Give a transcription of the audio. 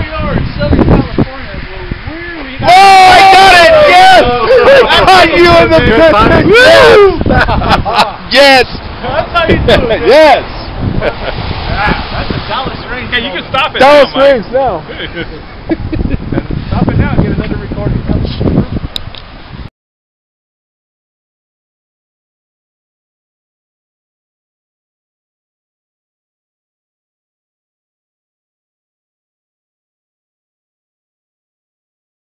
we are in Southern California. We're Oh, I got it! Yes! I caught you in the picture! Woo! Yes! That's how you do it. Yes! That's a Dallas Springs. Okay, you can stop it. Dallas now, Mike. Springs now. Stop it now and get another recording.